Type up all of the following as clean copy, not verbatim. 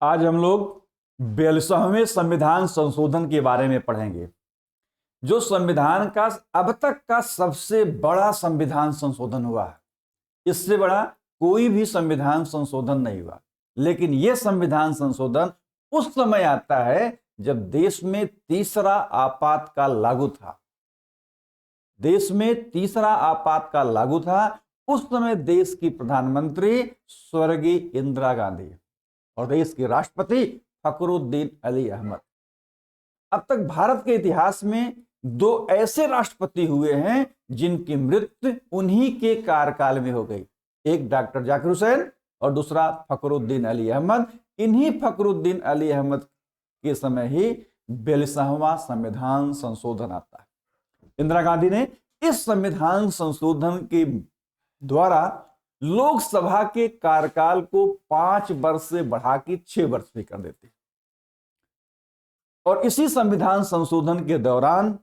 आज हम लोग 42वें संविधान संशोधन के बारे में पढ़ेंगे, जो संविधान का अब तक का सबसे बड़ा संविधान संशोधन हुआ है। इससे बड़ा कोई भी संविधान संशोधन नहीं हुआ। लेकिन यह संविधान संशोधन उस समय आता है जब देश में तीसरा आपातकाल लागू था। देश में तीसरा आपातकाल लागू था। उस समय देश की प्रधानमंत्री स्वर्गीय इंदिरा गांधी और देश के राष्ट्रपति फखरुद्दीन अली अहमद। अब तक भारत के इतिहास में दो ऐसे राष्ट्रपति हुए हैं जिनकी मृत्यु उन्हीं के कार्यकाल में हो गई। एक डॉक्टर जाकिर हुसैन और दूसरा फखरुद्दीन अली अहमद। इन्हीं फखरुद्दीन अली अहमद के समय ही 42वां संविधान संशोधन आता है। इंदिरा गांधी ने इस संविधान संशोधन के द्वारा लोकसभा के कार्यकाल को 5 वर्ष से बढ़ा के 6 वर्ष भी कर देते। और इसी संविधान संशोधन के दौरान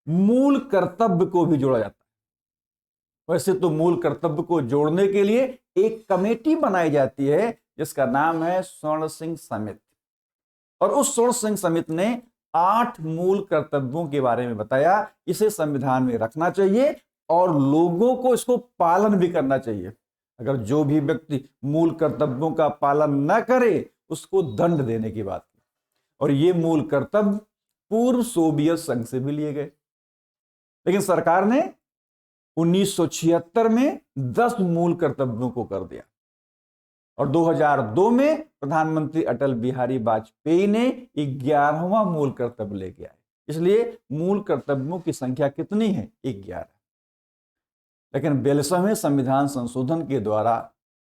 मूल कर्तव्य को भी जोड़ा जाता है। वैसे तो मूल कर्तव्य को जोड़ने के लिए एक कमेटी बनाई जाती है जिसका नाम है स्वर्ण सिंह समिति। और उस स्वर्ण सिंह समिति ने 8 मूल कर्तव्यों के बारे में बताया। इसे संविधान में रखना चाहिए और लोगों को इसको पालन भी करना चाहिए। अगर जो भी व्यक्ति मूल कर्तव्यों का पालन न करे उसको दंड देने की बात की। और ये मूल कर्तव्य पूर्व सोवियत संघ से भी लिए गए। लेकिन सरकार ने 1976 में 10 मूल कर्तव्यों को कर दिया और 2002 में प्रधानमंत्री अटल बिहारी वाजपेयी ने 11वां मूल कर्तव्य लेके आए। इसलिए मूल कर्तव्यों की संख्या कितनी है? 11। लेकिन 42वें संविधान संशोधन के द्वारा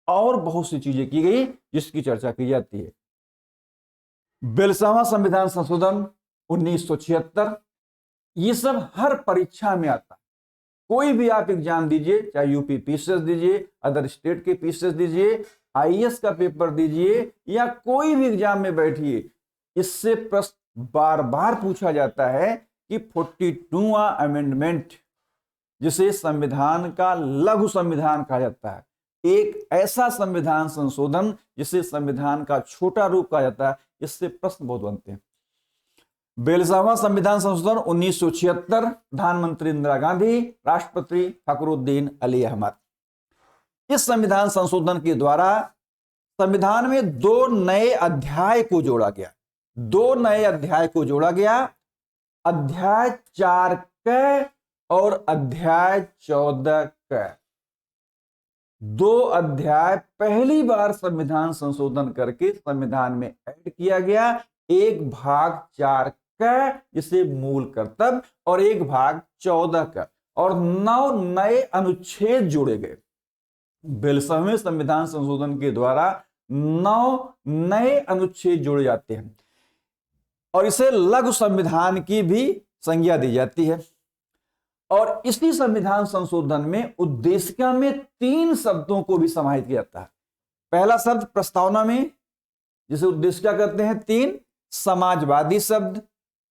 और बहुत सी चीजें की गई जिसकी चर्चा की जाती है। 42वां संविधान संशोधन 1976, ये सब हर परीक्षा में आता है। कोई भी आप एग्जाम दीजिए, चाहे यूपी पीसीएस दीजिए, अदर स्टेट के पीसीएस दीजिए, आईएएस का पेपर दीजिए या कोई भी एग्जाम में बैठिए, इससे प्रश्न बार बार पूछा जाता है कि 42वां अमेंडमेंट, जिसे संविधान का लघु संविधान कहा जाता है, एक ऐसा संविधान संशोधन जिसे संविधान का छोटा रूप कहा जाता है, इससे प्रश्न बहुत बनते हैं। 42वां संविधान संशोधन 1976, प्रधानमंत्री इंदिरा गांधी, राष्ट्रपति फखरुद्दीन अली अहमद। इस संविधान संशोधन के द्वारा संविधान में 2 नए अध्याय को जोड़ा गया। 2 नए अध्याय को जोड़ा गया, अध्याय 4 क और अध्याय 14 क। 2 अध्याय पहली बार संविधान संशोधन करके संविधान में ऐड किया गया। एक भाग 4 क जिसे मूल कर्तव्य और एक भाग 14 क, और 9 नए अनुच्छेद जोड़े गए। 42वें संविधान संशोधन के द्वारा 9 नए अनुच्छेद जोड़े जाते हैं और इसे लघु संविधान की भी संज्ञा दी जाती है। और इसी संविधान संशोधन में उद्देशिका में 3 शब्दों को भी समाहित किया जाता है। पहला शब्द प्रस्तावना में, जिसे उद्देशिका कहते हैं, 3 समाजवादी शब्द,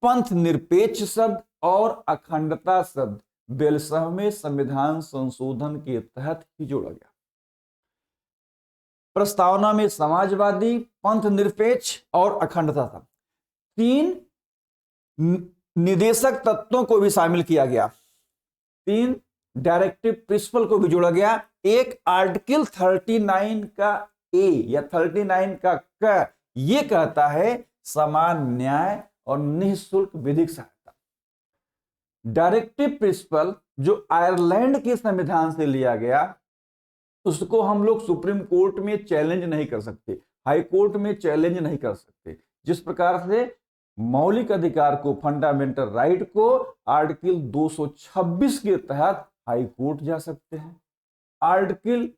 पंथ निरपेक्ष शब्द और अखंडता शब्द 42वें संविधान संशोधन के तहत ही जोड़ा गया। प्रस्तावना में समाजवादी, पंथ निरपेक्ष और अखंडता शब्द, 3 निदेशक तत्वों को भी शामिल किया गया। 3 डायरेक्टिव प्रिंसिपल को भी जोड़ा गया। एक आर्टिकल 39 का ए या 39 का क, ये कहता है समान न्याय और निःशुल्क विधिक सहायता। डायरेक्टिव प्रिंसिपल जो आयरलैंड के संविधान से लिया गया, उसको हम लोग सुप्रीम कोर्ट में चैलेंज नहीं कर सकते, हाई कोर्ट में चैलेंज नहीं कर सकते। जिस प्रकार से मौलिक अधिकार को, फंडामेंटल राइट को आर्टिकल 226 के तहत हाई कोर्ट जा सकते हैं, आर्टिकल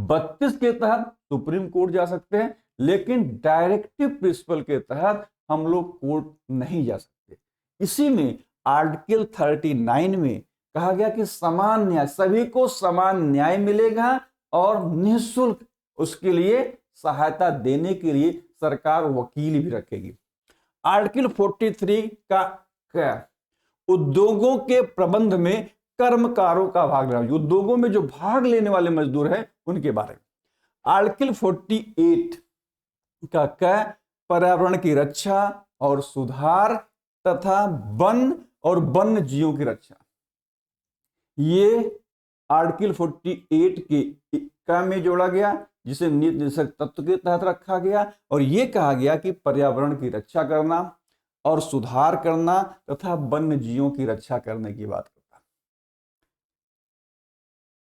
32 के तहत सुप्रीम कोर्ट जा सकते हैं, लेकिन डायरेक्टिव प्रिंसिपल के तहत हम लोग कोर्ट नहीं जा सकते। इसी में आर्टिकल 39 में कहा गया कि समान न्याय, सभी को समान न्याय मिलेगा और निःशुल्क उसके लिए सहायता देने के लिए सरकार वकील भी रखेगी। आर्टिकल 43 का उद्योगों के प्रबंध में कर्मकारों का भाग लेना, उद्योगों में जो भाग लेने वाले मजदूर हैं उनके बारे में। आर्टिकल 48 का पर्यावरण की रक्षा और सुधार तथा वन और वन्य जीवों की रक्षा। ये आर्टिकल 48 के में जोड़ा गया, जिसे नीति निर्देशक तत्व के तहत रखा गया, और यह कहा गया कि पर्यावरण की रक्षा करना और सुधार करना तथा वन्य जीवों की रक्षा करने की बात करता है।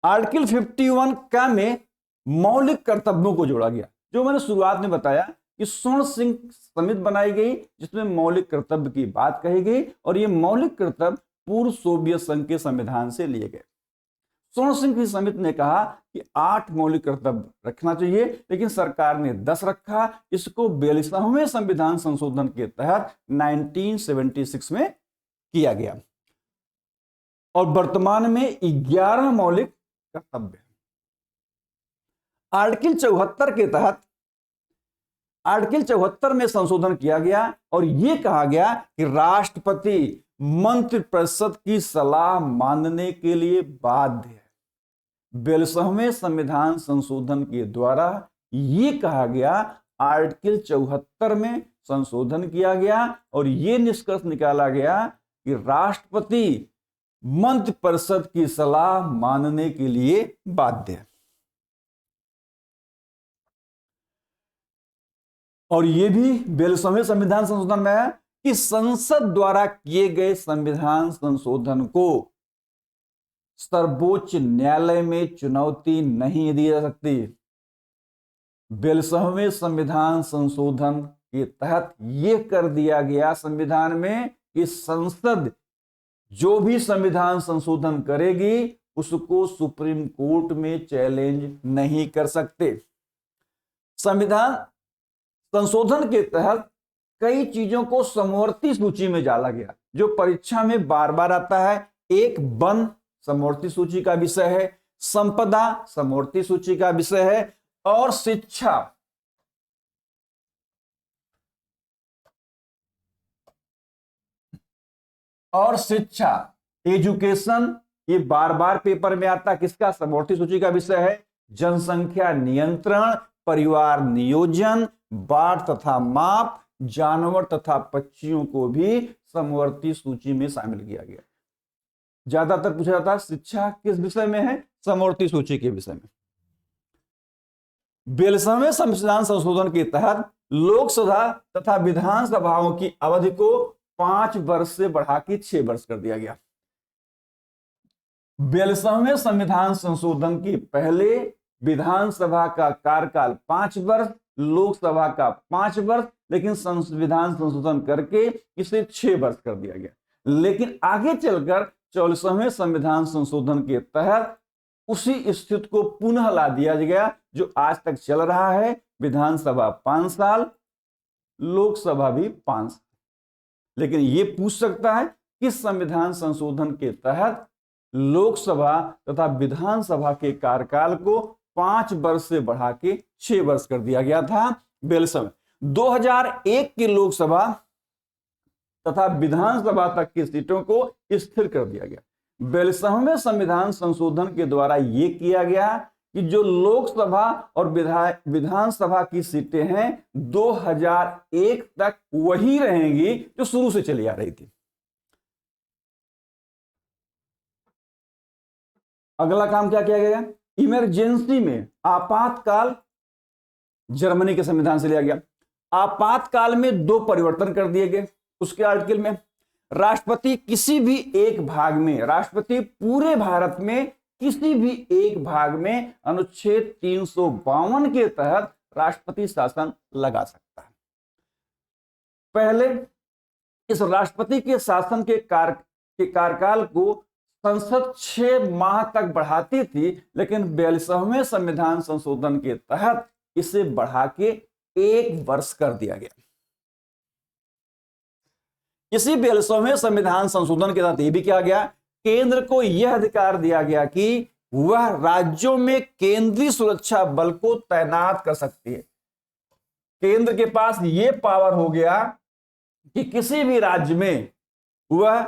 आर्टिकल 51 का में मौलिक कर्तव्यों को जोड़ा गया, जो मैंने शुरुआत में बताया कि स्वर्ण सिंह समिति बनाई गई, जिसमें मौलिक कर्तव्य की बात कही गई, और ये मौलिक कर्तव्य पूर्व सोवियत संघ के संविधान से लिए गए। स्वर्ण सिंह की समिति ने कहा कि 8 मौलिक कर्तव्य रखना चाहिए, लेकिन सरकार ने 10 रखा। इसको 42वें संविधान संशोधन के तहत 1976 में किया गया, और वर्तमान में 11 मौलिक कर्तव्य। आर्टिकल 74 के तहत आर्टिकल 74 में संशोधन किया गया, और यह कहा गया कि राष्ट्रपति मंत्रिपरिषद की सलाह मानने के लिए बाध्य है। 42वें संविधान संशोधन के द्वारा यह कहा गया, आर्टिकल 74 में संशोधन किया गया, और यह निष्कर्ष निकाला गया कि राष्ट्रपति मंत्रिपरिषद की सलाह मानने के लिए बाध्य है। और यह भी 42वें संविधान संशोधन में है कि संसद द्वारा किए गए संविधान संशोधन को सर्वोच्च न्यायालय में चुनौती नहीं दी जा सकती। 42वें संविधान संशोधन के तहत यह कर दिया गया संविधान में कि संसद जो भी संविधान संशोधन करेगी उसको सुप्रीम कोर्ट में चैलेंज नहीं कर सकते। संविधान संशोधन के तहत कई चीजों को समवर्ती सूची में डाला गया, जो परीक्षा में बार बार आता है। एक, वन समवर्ती सूची का विषय है, संपदा समवर्ती सूची का विषय है, और शिक्षा एजुकेशन, ये बार बार पेपर में आता है। किसका? समवर्ती सूची का विषय है। जनसंख्या नियंत्रण, परिवार नियोजन, बाढ़ तथा माप, जानवर तथा पक्षियों को भी समवर्ती सूची में शामिल किया गया। ज्यादातर पूछा जाता है शिक्षा किस विषय में है? समवर्ती सूची के विषय में। 42वें संविधान संशोधन के तहत लोकसभा तथा विधानसभाओं की अवधि को 5 वर्ष से बढ़ा के 6 वर्ष कर दिया गया। 42वें संविधान संशोधन के पहले विधानसभा का कार्यकाल 5 वर्ष, लोकसभा का 5 वर्ष, लेकिन संविधान संशोधन करके इसे 6 वर्ष कर दिया गया। लेकिन आगे चलकर 44वें संविधान संशोधन के तहत उसी स्थिति को पुनः ला दिया गया जो आज तक चल रहा है। विधानसभा 5 साल, लोकसभा भी 5 साल। लेकिन यह पूछ सकता है कि संविधान संशोधन के तहत लोकसभा तथा विधानसभा के कार्यकाल को 5 वर्ष से बढ़ा के 6 वर्ष कर दिया गया था। 2001 की लोकसभा तथा विधानसभा तक की सीटों को स्थिर कर दिया गया। 42वें संविधान संशोधन के द्वारा यह किया गया कि जो लोकसभा और विधानसभा की सीटें हैं 2001 तक वही रहेंगी जो शुरू से चली आ रही थी। अगला काम क्या किया गया? इमरजेंसी में आपातकाल जर्मनी के संविधान से लिया गया। आपातकाल में 2 परिवर्तन कर दिए गए उसके आर्टिकल में। राष्ट्रपति किसी भी एक भाग में, राष्ट्रपति पूरे भारत में किसी भी एक भाग में अनुच्छेद 352 के तहत राष्ट्रपति शासन लगा सकता है। पहले इस राष्ट्रपति के शासन के कार्यकाल को संसद 6 माह तक बढ़ाती थी, लेकिन 42वें संविधान संशोधन के तहत इसे बढ़ा के 1 वर्ष कर दिया गया। इसी 42वें संविधान संशोधन के तहत यह भी किया गया, केंद्र को यह अधिकार दिया गया कि वह राज्यों में केंद्रीय सुरक्षा बल को तैनात कर सकती है। केंद्र के पास यह पावर हो गया कि किसी भी राज्य में वह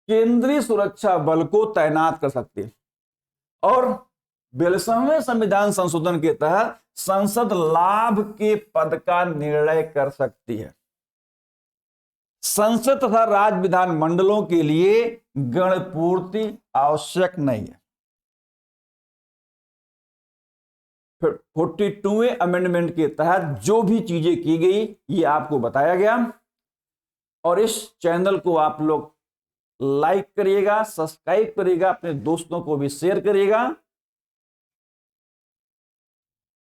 केंद्रीय सुरक्षा बल को तैनात कर सकती है। और 42वें संविधान संशोधन के तहत संसद लाभ के पद का निर्णय कर सकती है। संसद तथा राज्य विधान मंडलों के लिए गणपूर्ति आवश्यक नहीं है। फिर 42वें अमेंडमेंट के तहत जो भी चीजें की गई ये आपको बताया गया। और इस चैनल को आप लोग लाइक करिएगा, सब्सक्राइब करिएगा, अपने दोस्तों को भी शेयर करिएगा